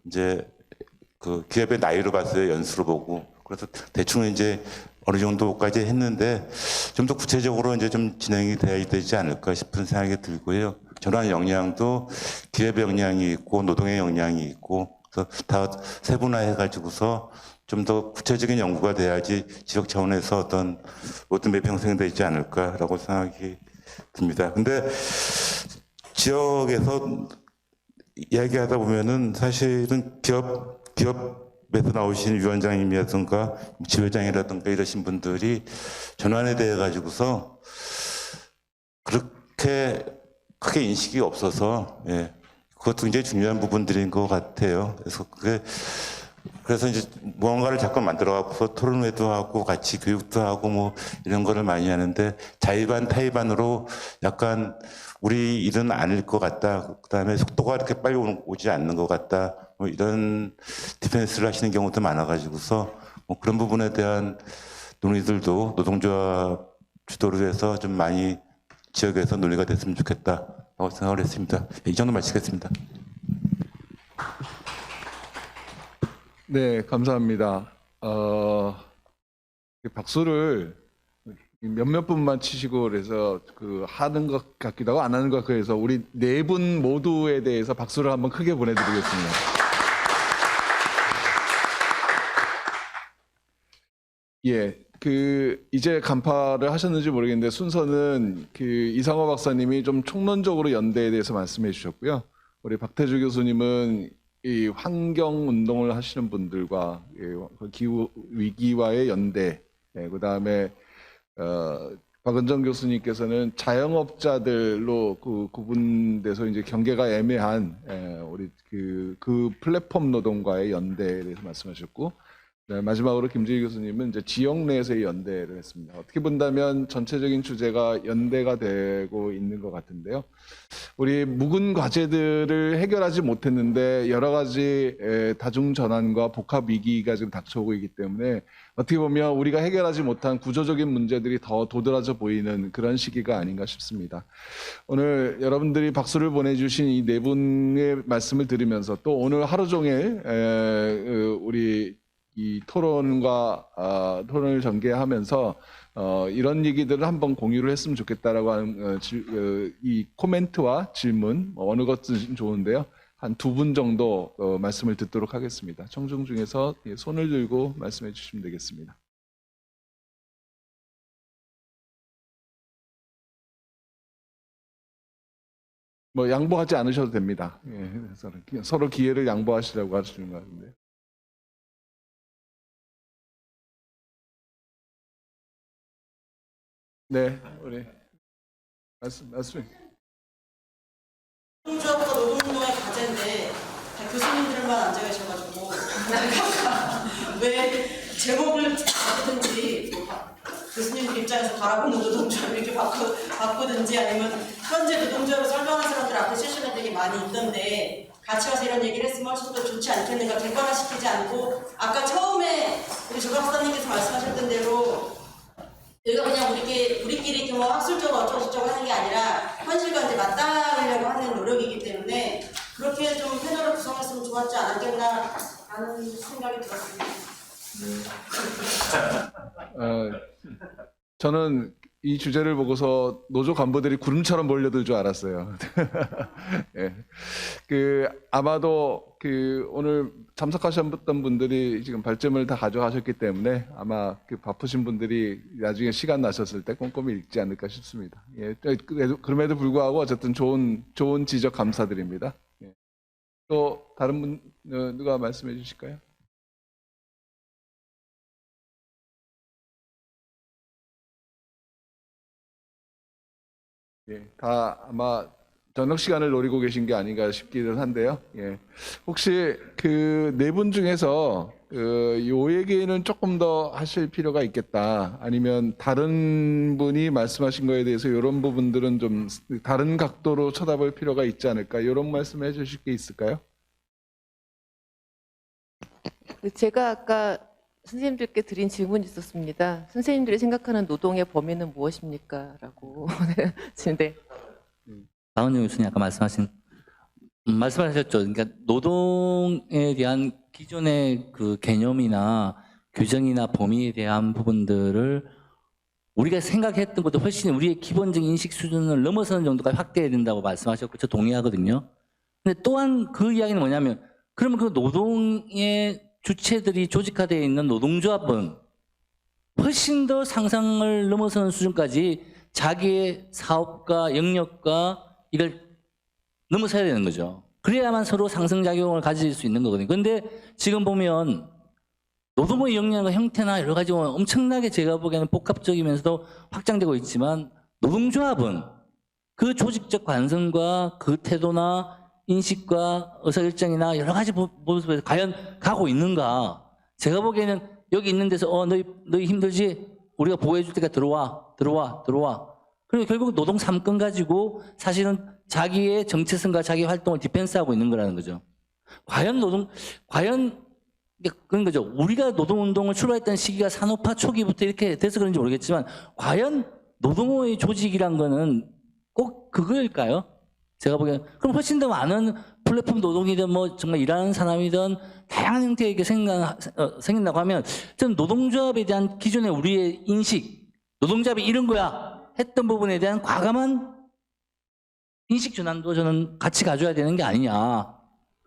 이제 그 기업의 나이로 봤어요. 연수로 보고. 그래서 대충 이제 어느 정도까지 했는데 좀 더 구체적으로 이제 좀 진행이 돼야 되지 않을까 싶은 생각이 들고요. 전환 역량도 기업의 역량이 있고 노동의 역량이 있고 그래서 다 세분화해 가지고서 좀 더 구체적인 연구가 돼야지 지역 차원에서 어떤 로드맵이 형성되지 않을까라고 생각이 듭니다. 근데 지역에서 이야기하다 보면은 사실은 기업에서 나오신 위원장님이라든가 지회장이라든가 이러신 분들이 전환에 대해 가지고서 그렇게 크게 인식이 없어서 그것도 굉장히 중요한 부분들인 것 같아요. 그래서 그래서 이제 무언가를 자꾸 만들어갖고 토론회도 하고 같이 교육도 하고 뭐 이런 거를 많이 하는데 자의반 타의반으로 약간 우리 일은 아닐 것 같다. 그다음에 속도가 이렇게 빨리 오지 않는 것 같다. 뭐 이런 디펜스를 하시는 경우도 많아가지고서 뭐 그런 부분에 대한 논의들도 노동조합 주도로 해서 좀 많이 지역에서 논의가 됐으면 좋겠다라고 생각을 했습니다. 이 정도 마치겠습니다. 네, 감사합니다. 박수를 몇몇 분만 치시고 그래서 그 하는 것 같기도 하고 안 하는 것 같기도 해서 우리 네 분 모두에 대해서 박수를 한번 크게 보내드리겠습니다. 예, 이제 간파를 하셨는지 모르겠는데 순서는 이상호 박사님이 좀 총론적으로 연대에 대해서 말씀해 주셨고요. 우리 박태주 교수님은 이 환경 운동을 하시는 분들과 기후 위기와의 연대, 그다음에 박은정 교수님께서는 자영업자들로 구분돼서 이제 경계가 애매한 우리 그 플랫폼 노동과의 연대에 대해서 말씀하셨고, 마지막으로 김주희 교수님은 이제 지역 내에서의 연대를 했습니다. 어떻게 본다면 전체적인 주제가 연대가 되고 있는 것 같은데요. 우리 묵은 과제들을 해결하지 못했는데 여러 가지 다중 전환과 복합 위기가 지금 닥쳐오고 있기 때문에 어떻게 보면 우리가 해결하지 못한 구조적인 문제들이 더 도드라져 보이는 그런 시기가 아닌가 싶습니다. 오늘 여러분들이 박수를 보내주신 이 네 분의 말씀을 들으면서 또 오늘 하루 종일 우리 이 토론을 전개하면서 이런 얘기들을 한번 공유를 했으면 좋겠다라고 하는 이 코멘트와 질문 어느 것든 좋은데요. 한 두 분 정도 말씀을 듣도록 하겠습니다. 청중 중에서 손을 들고 말씀해 주시면 되겠습니다. 뭐 양보하지 않으셔도 됩니다. 예, 서로 기회를 양보하시라고 하시는 것 같은데. 네, 우리 말씀. 노동조합과 노동운동의 과제인데 다 교수님들만 앉아 계셔가지고 왜 제목을 바꾸든지 교수님들 입장에서 바라보는 노동조합 이렇게 바꾸든지 아니면 현재 노동조합을 설명하는 사람들 앞에 세션이 되게 많이 있던데 같이 와서 이런 얘기를 했으면 훨씬 더 좋지 않겠는가, 객관화시키지 않고 아까 처음에 우리 조 박사님께서 말씀하셨던 대로 여기가 그냥 우리끼리 이렇게 뭐 학술적으로 어쩌고저쩌고 하는 게 아니라 현실과 이제 맞닿으려고 하는 노력이기 때문에 그렇게 좀 패널을 구성했으면 좋았지 않았겠나 하는 생각이 들었습니다. 저는 이 주제를 보고서 노조 간부들이 구름처럼 몰려들 줄 알았어요. 예. 아마도 오늘 참석하셨던 분들이 지금 발점을 다 가져가셨기 때문에 아마 바쁘신 분들이 나중에 시간 나셨을 때 꼼꼼히 읽지 않을까 싶습니다. 예. 그럼에도 불구하고 어쨌든 좋은 지적 감사드립니다. 예. 또 다른 분 누가 말씀해 주실까요? 예, 다 아마 저녁 시간을 노리고 계신 게 아닌가 싶기는 한데요. 예, 혹시 네 분 중에서 요 얘기는 조금 더 하실 필요가 있겠다. 아니면 다른 분이 말씀하신 거에 대해서 이런 부분들은 좀 다른 각도로 쳐다볼 필요가 있지 않을까. 이런 말씀 해주실 게 있을까요? 제가 아까 선생님들께 드린 질문이 있었습니다. 선생님들이 생각하는 노동의 범위는 무엇입니까? 라고. 근데 박은정 교수님 아까 말씀하셨죠. 그러니까 노동에 대한 기존의 그 개념이나 규정이나 범위에 대한 부분들을 우리가 생각했던 것도 훨씬 우리의 기본적인 인식 수준을 넘어서는 정도까지 확대해야 된다고 말씀하셨고 저 동의하거든요. 근데 또한 그 이야기는 뭐냐면 그러면 그 노동의 주체들이 조직화되어 있는 노동조합은 훨씬 더 상상을 넘어서는 수준까지 자기의 사업과 영역과 이걸 넘어서야 되는 거죠. 그래야만 서로 상승작용을 가질 수 있는 거거든요. 그런데 지금 보면 노동의 역량과 형태나 여러 가지 엄청나게 제가 보기에는 복합적이면서도 확장되고 있지만 노동조합은 그 조직적 관성과 그 태도나 인식과 의사결정이나 여러 가지 모습에서 과연 가고 있는가? 제가 보기에는 여기 있는 데서 너희 힘들지? 우리가 보호해 줄 테니까 들어와. 그리고 결국 노동 3권 가지고 사실은 자기의 정체성과 자기 활동을 디펜스하고 있는 거라는 거죠. 과연 그런 거죠. 우리가 노동운동을 출발했던 시기가 산업화 초기부터 이렇게 돼서 그런지 모르겠지만 과연 노동의 조직이란 거는 꼭 그거일까요? 제가 보기에는 그럼 훨씬 더 많은 플랫폼 노동이든 뭐 정말 일하는 사람이든 다양한 형태의 게 생긴다고 하면 저는 노동조합에 대한 기존의 우리의 인식, 노동조합이 이런 거야 했던 부분에 대한 과감한 인식 전환도 저는 같이 가져야 되는 게 아니냐.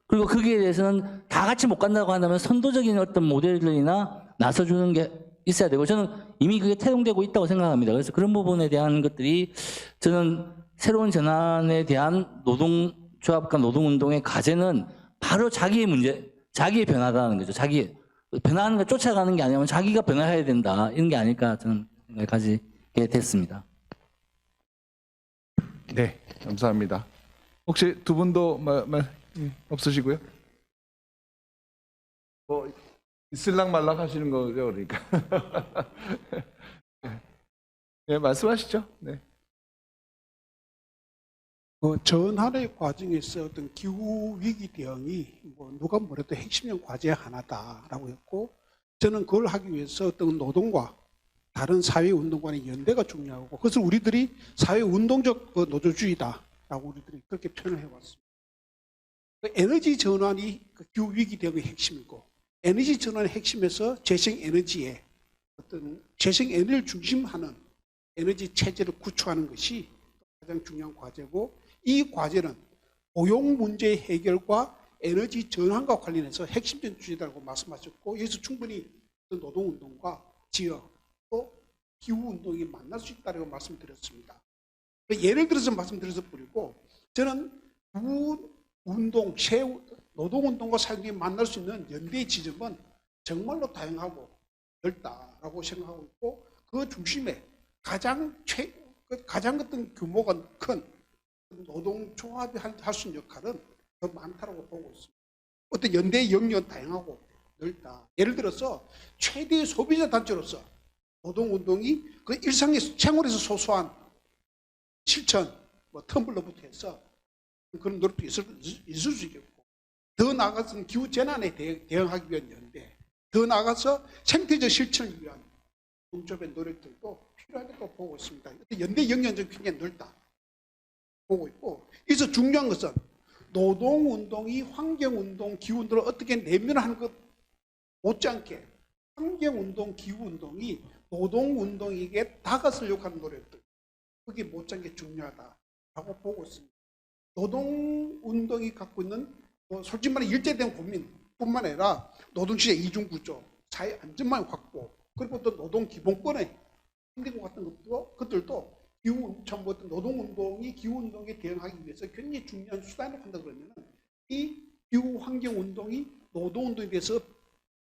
그리고 거기에 대해서는 다 같이 못 간다고 한다면 선도적인 어떤 모델들이나 나서주는 게 있어야 되고 저는 이미 그게 태동되고 있다고 생각합니다. 그래서 그런 부분에 대한 것들이 저는 새로운 전환에 대한 노동조합과 노동운동의 과제는 바로 자기의 문제, 자기의 변화라는 거죠. 자기 변화하는 걸 쫓아가는 게 아니면 자기가 변화해야 된다. 이런 게 아닐까 저는 생각을 가지게 됐습니다. 네, 감사합니다. 혹시 두 분도 말 없으시고요? 뭐 있을락 말락 하시는 거죠, 그러니까. 네, 말씀하시죠. 네. 전환의 과정에서 어떤 기후 위기 대응이 뭐 누가 뭐래도 핵심적 과제 하나다라고 했고, 저는 그걸 하기 위해서 어떤 노동과 다른 사회 운동과의 연대가 중요하고, 그것을 우리들이 사회 운동적 노조주의다라고 우리들이 그렇게 표현을 해왔습니다. 에너지 전환이 기후 위기 대응의 핵심이고, 에너지 전환의 핵심에서 재생 에너지에 어떤 재생 에너지를 중심하는 에너지 체제를 구축하는 것이 가장 중요한 과제고, 이 과제는 고용 문제 해결과 에너지 전환과 관련해서 핵심적인 주제라고 말씀하셨고, 여기서 충분히 노동운동과 지역 또 기후운동이 만날 수 있다고 말씀드렸습니다. 예를 들어서 말씀드려서 뿌리고, 저는 운동, 노동운동과 사회운동이 만날 수 있는 연대의 지점은 정말로 다양하고 넓다라고 생각하고 있고, 그 중심에 가장 어떤 규모가 큰 노동조합이 할 수 있는 역할은 더 많다고 보고 있습니다. 어떤 연대의 영역은 다양하고 넓다. 예를 들어서 최대의 소비자 단체로서 노동운동이 그 일상의 생활에서 소소한 실천, 텀블러부터 해서 그런 노력도 있을 수 있겠고, 더 나아가서는 기후재난에 대응하기 위한 연대, 더 나아가서 생태적 실천을 위한 농조합의 노력들도 필요하다고 보고 있습니다. 연대 영역은 굉장히 넓다 보고 있고, 여기서 중요한 것은 노동운동이 환경운동, 기후운동을 어떻게 내면하는 것 못지않게 환경운동, 기후운동이 노동운동에게 다가서려고 하는 노력들, 그게 못지않게 중요하다라고 보고 있습니다. 노동운동이 갖고 있는 솔직히 말해 일제된 고민뿐만 아니라 노동시대 이중구조, 사회 안전망 확보, 그리고 또 노동기본권의 힘든 것 같은 것들도 노동운동이 기후운동에 대응하기 위해서 굉장히 중요한 수단을 한다 그러면, 이 기후환경운동이 노동운동에 대해서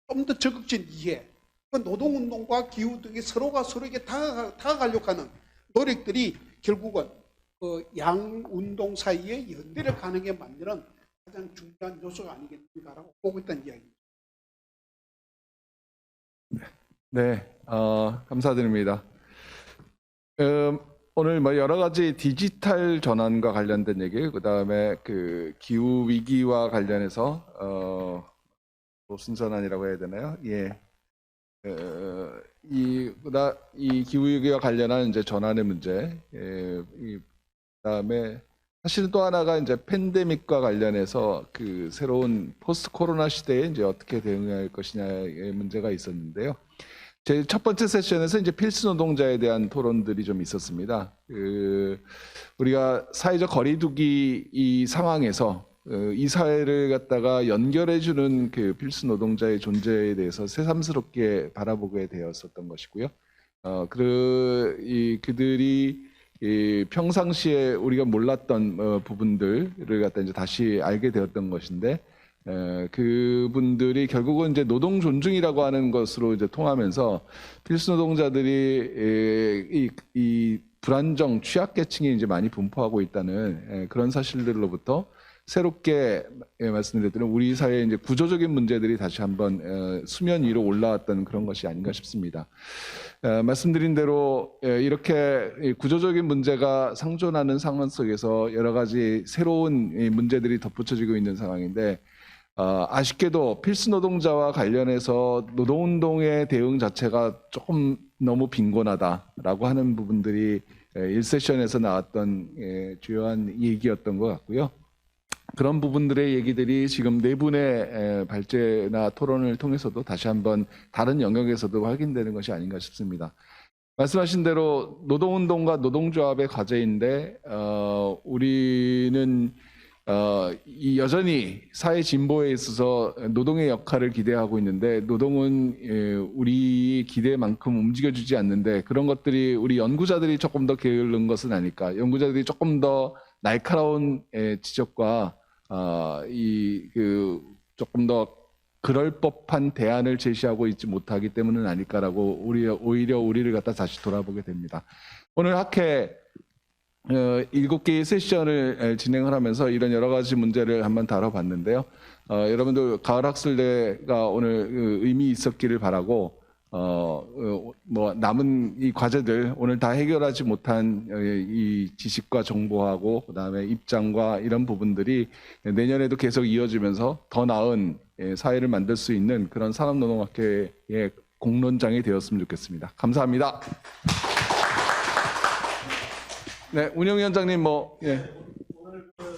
좀 더 적극적인 이해, 노동운동과 기후운동이 서로가 서로에게 다가가려고 하는 노력들이 결국은 양운동 사이에 연대를 가능하게 만드는 가장 중요한 요소가 아니겠는가라고 보고 있다는 이야기입니다. 네, 감사드립니다. 오늘 여러 가지 디지털 전환과 관련된 얘기, 그 다음에 그 기후 위기와 관련해서 노순전환이라고 해야 되나요? 예. 이 기후 위기와 관련한 이제 전환의 문제, 그다음에 사실 또 하나가 이제 팬데믹과 관련해서 그 새로운 포스트 코로나 시대에 이제 어떻게 대응할 것이냐의 문제가 있었는데요. 제 첫 번째 세션에서 이제 필수 노동자에 대한 토론들이 좀 있었습니다. 우리가 사회적 거리두기 이 상황에서 이 사회를 갖다가 연결해주는 그 필수 노동자의 존재에 대해서 새삼스럽게 바라보게 되었었던 것이고요. 그들이 평상시에 우리가 몰랐던 부분들을 갖다 이제 다시 알게 되었던 것인데, 그분들이 결국은 이제 노동 존중이라고 하는 것으로 이제 통하면서 필수 노동자들이 이 불안정 취약계층이 이제 많이 분포하고 있다는 그런 사실들로부터 새롭게 말씀드렸던 우리 사회의 이제 구조적인 문제들이 다시 한번 수면 위로 올라왔던 그런 것이 아닌가 싶습니다. 말씀드린 대로 이렇게 구조적인 문제가 상존하는 상황 속에서 여러 가지 새로운 문제들이 덧붙여지고 있는 상황인데 아쉽게도 필수 노동자와 관련해서 노동운동의 대응 자체가 조금 너무 빈곤하다라고 하는 부분들이 1세션에서 나왔던 주요한 얘기였던 것 같고요. 그런 부분들의 얘기들이 지금 네 분의 발제나 토론을 통해서도 다시 한번 다른 영역에서도 확인되는 것이 아닌가 싶습니다. 말씀하신 대로 노동운동과 노동조합의 과제인데 우리는 이 여전히 사회 진보에 있어서 노동의 역할을 기대하고 있는데 노동은 우리 기대만큼 움직여주지 않는데 그런 것들이 우리 연구자들이 조금 더 게으른 것은 아닐까. 연구자들이 조금 더 날카로운 지적과 조금 더 그럴 법한 대안을 제시하고 있지 못하기 때문은 아닐까라고 오히려 우리를 갖다 다시 돌아보게 됩니다. 오늘 학회 7개의 세션을 진행을 하면서 이런 여러 가지 문제를 한번 다뤄봤는데요. 여러분들 가을 학술대가 오늘 의미 있었기를 바라고 뭐 남은 이 과제들 오늘 다 해결하지 못한 이 지식과 정보하고 그다음에 입장과 이런 부분들이 내년에도 계속 이어지면서 더 나은 사회를 만들 수 있는 그런 산업노동학회의 공론장이 되었으면 좋겠습니다. 감사합니다. 네, 운영위원장님 예.